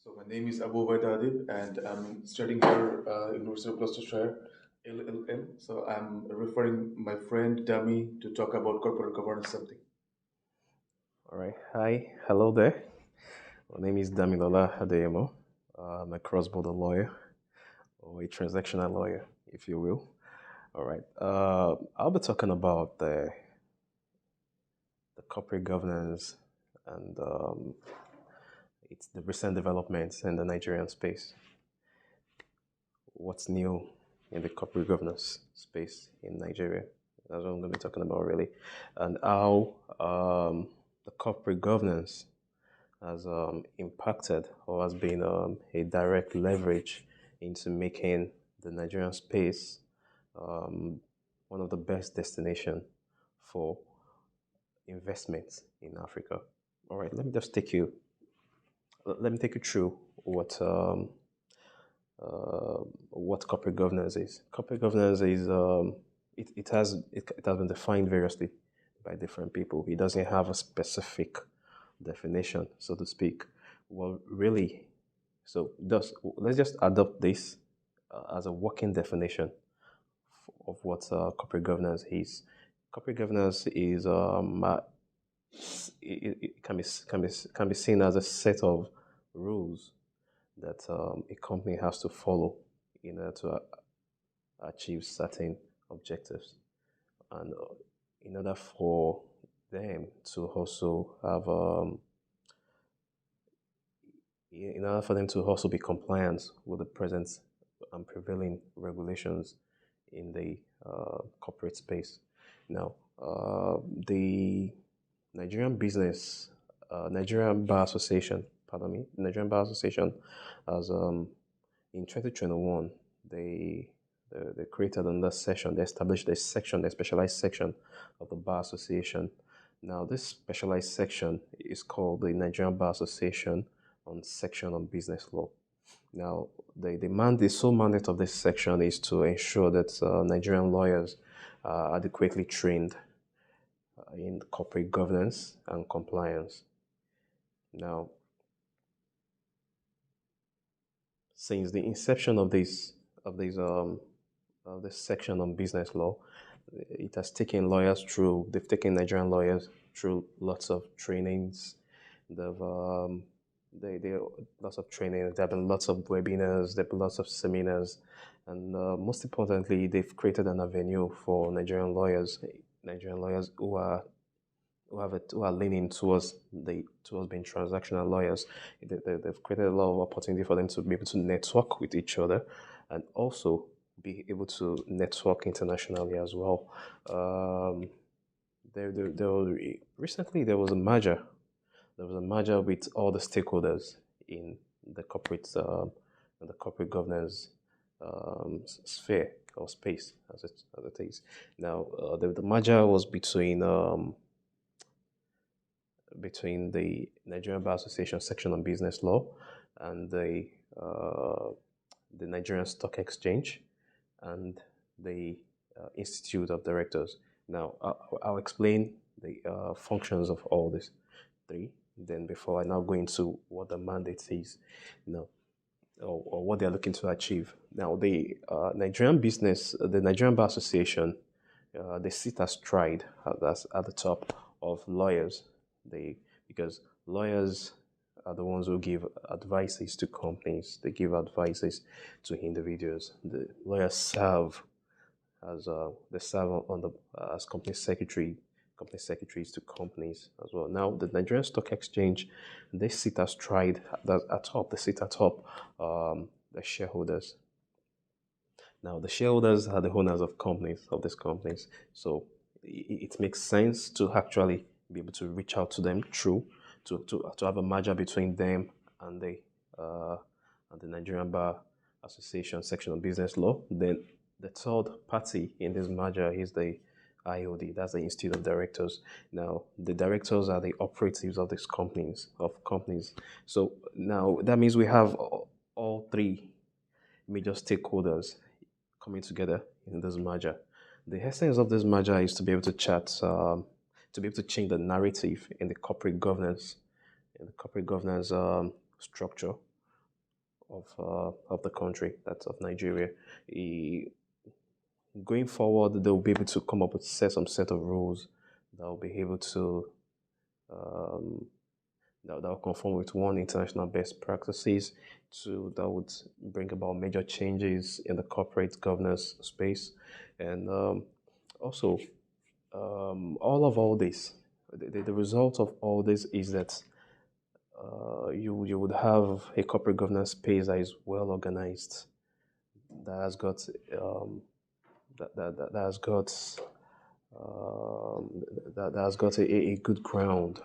So my name is Abu Vaidadib, and I'm studying here, University of Gloucestershire, LLM. So I'm referring my friend Dami to talk about corporate governance something. All right. Hi. Hello there. My name is Damilola Adeyemo. I'm a cross-border lawyer or a transactional lawyer, if you will. All right. I'll be talking about the corporate governance and it's the recent developments in the Nigerian space. What's new in the corporate governance space in Nigeria? That's what I'm going to be talking about, really, and how the corporate governance has impacted or has been a direct leverage into making the Nigerian space um, one of the best destinations for investments in Africa. All right, let me take you through what corporate governance is. Corporate governance is it has been defined variously by different people. It doesn't have a specific definition, so to speak. Well, really, let's just adopt this as a working definition of what corporate governance is. Corporate governance is it can be seen as a set of rules that a company has to follow in order to achieve certain objectives, and in order for them to also have in order for them to also be compliant with the present and prevailing regulations in the corporate space. Now, the Nigerian Business, Nigerian Bar Association, pardon me, Nigerian Bar Association, has in 2021 they created another section. They established a section, a specialized section of the Bar Association. Now, this specialized section is called the Nigerian Bar Association on Section on Business Law. Now, the sole mandate of this section is to ensure that Nigerian lawyers are adequately trained in corporate governance and compliance. Now, since the inception of this section on business law, it has taken they've taken Nigerian lawyers through lots of trainings. They've they lots of training. There have been lots of webinars. There have been lots of seminars, and most importantly, they've created an avenue for Nigerian lawyers who are leaning towards being transactional lawyers. They've created a lot of opportunity for them to be able to network with each other, and also be able to network internationally as well. Um, recently there was a merger. There was a merger with all the stakeholders in the corporate governance sphere or space, as it is. Now, the merger was between the Nigerian Bar Association section on business law and uh, the Nigerian Stock Exchange and the Institute of Directors. Now, I'll explain the functions of all these three. Then, before I now go into what the mandate is, now, or what they're looking to achieve. Now, the Nigerian Bar Association, they sit as tried at the top of lawyers. Because lawyers are the ones who give advices to companies. They give advices to individuals. The lawyers serve they serve on the as company secretaries to companies as well. Now, the Nigerian Stock Exchange, they sit as tried at top. They sit atop the shareholders. Now, the shareholders are the owners of these companies. So it makes sense to actually be able to reach out to them to have a merger between them and uh, the Nigerian Bar Association section of business law. Then the third party in this merger is the IOD, that's the Institute of Directors. Now, the directors are the operatives of companies. So now that means we have all three major stakeholders coming together in this merger. The essence of this merger is to be able to to be able to change the narrative in the corporate governance structure of the country, that's of Nigeria. E- Going forward, they'll be able to come up with some set of rules that will be able to um, that will conform with one international best practices, two that would bring about major changes in the corporate governance space, and also all this, the result of all this is that you would have a corporate governance space that is well organized, that has got that has got um, that has got a good ground,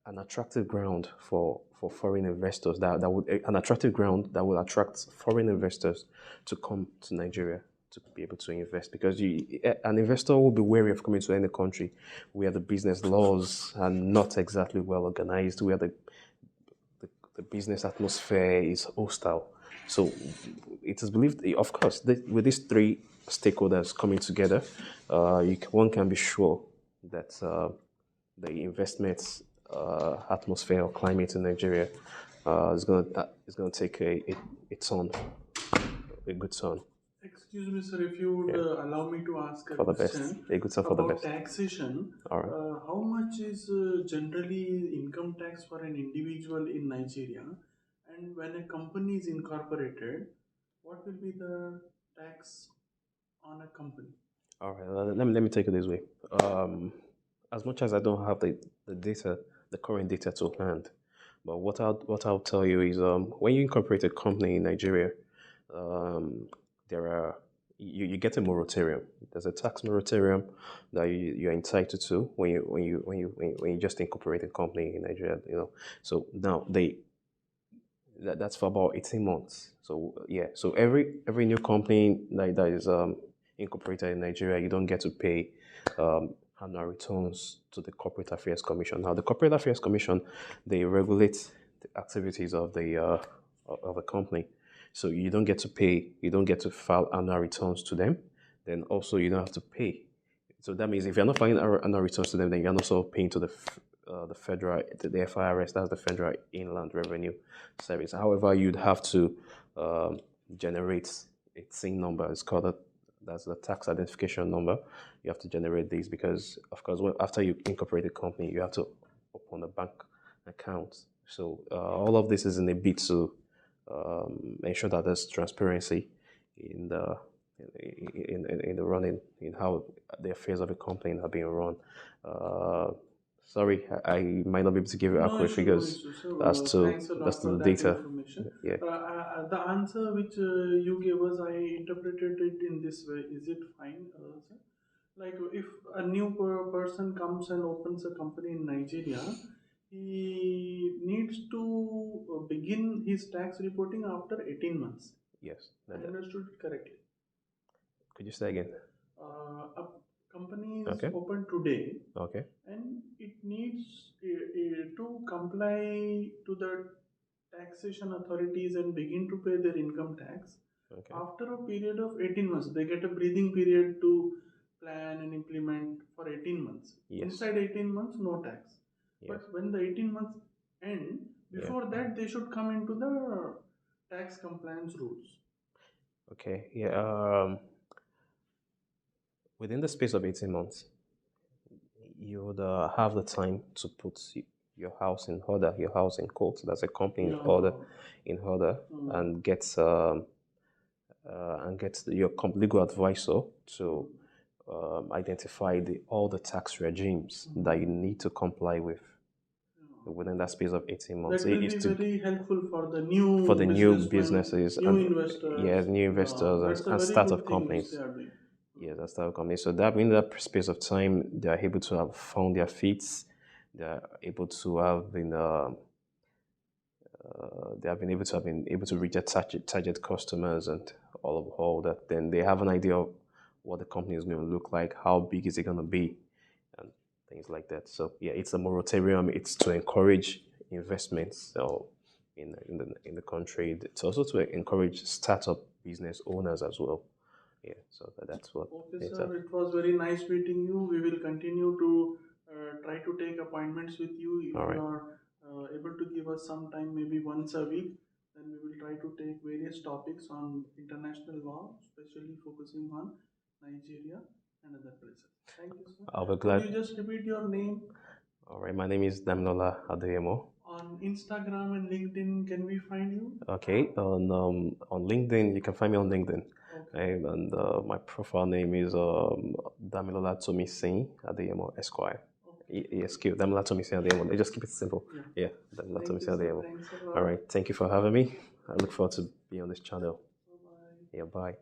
an attractive ground for foreign investors, that would an attractive ground that will attract foreign investors to come to Nigeria to be able to invest, because an investor will be wary of coming to any country where the business laws are not exactly well organized, where the business atmosphere is hostile. So it is believed, of course, with these three stakeholders coming together, one can be sure that the investment atmosphere or climate in Nigeria is gonna take a turn, a good turn. Excuse me, sir, if you would Yeah, allow me to ask a for the best, question a good turn for the about best. taxation. All right. How much is generally income tax for an individual in Nigeria? And when a company is incorporated, what will be the tax on a company? All right, let me take it this way. Um, as much as I don't have the data, the current data to hand, but what I'll tell you is when you incorporate a company in Nigeria, um, there are you get a moratorium. There's a tax moratorium that you're entitled to when you just incorporate a company in Nigeria. So now that's for about 18 months. So yeah, so every new company that is incorporated in Nigeria, you don't get to pay annual returns to the Corporate Affairs Commission. Now, the Corporate Affairs Commission, they regulate the activities of a company. So you don't get to file annual returns to them. Then also you don't have to pay. So that means if you're not filing annual returns to them, then you're not also paying to the federal, the FIRS, that's the Federal Inland Revenue Service. However, you'd have to generate a TIN number. It's called that's the tax identification number. You have to generate these because, of course, after you incorporate a company, you have to open a bank account. So all of this is in a bid to ensure that there's transparency in the in the running, in how the affairs of a company are being run. Uh, Sorry, I might not be able to give you No accurate issue, no figures issue. So, thanks a as lot to for the that data. information. Yeah. The answer which you gave us, I interpreted it in this way. Is it fine, sir? Like if a new person comes and opens a company in Nigeria, he needs to begin his tax reporting after 18 months. Yes. I understood it correctly. Could you say again? A company is Okay. open today Okay. and it needs to comply to the taxation authorities and begin to pay their income tax. Okay. After a period of 18 months, they get a breathing period to plan and implement for 18 months. Yes. Inside 18 months, no tax. Yes. But when the 18 months end, Yeah. before that, they should come into the tax compliance rules. Okay. Yeah. Within the space of 18 months, you would have the time to put your house in order, your house in quotes, that's a company Yeah. in order, Mm. and get your legal advisor to identify all the tax regimes that you need to comply with within that space of 18 months. That It will is be to very helpful for the for new the new businessmen, businesses new and investors. yes, new investors That's a and very startup good thing which they companies. are doing. Yes, and startup companies. So that in that space of time, they are able to have found their feet. They are able to have been. They have been able to reach their target customers and all that. Then they have an idea of what the company is going to look like, how big is it going to be, and things like that. So yeah, it's a moratorium. It's to encourage investments. So in the country, it's also to encourage startup business owners as well. Yeah, so that's what Okay, it's sir. It was very nice meeting you. We will continue to try to take appointments with you if all you right. are able to give us some time, maybe once a week, then we will try to take various topics on international law, especially focusing on Nigeria and other places. Thank you, sir. I'll be Could glad. you just repeat your name? All right, my name is Damilola Adeyemo. On Instagram and LinkedIn, can we find you? Okay, on LinkedIn, you can find me on LinkedIn. Okay. And my profile name is Damilola Tomisin Adeyemo Esq. Esq. Damilola Tomisin Adeyemo. They just keep it simple. Yeah. Yeah, Damilola Thank you, Tomisin sir. Adeyemo. Thanks a lot. All right, thank you for having me. I look forward to being on this channel. Bye-bye. Yeah, bye.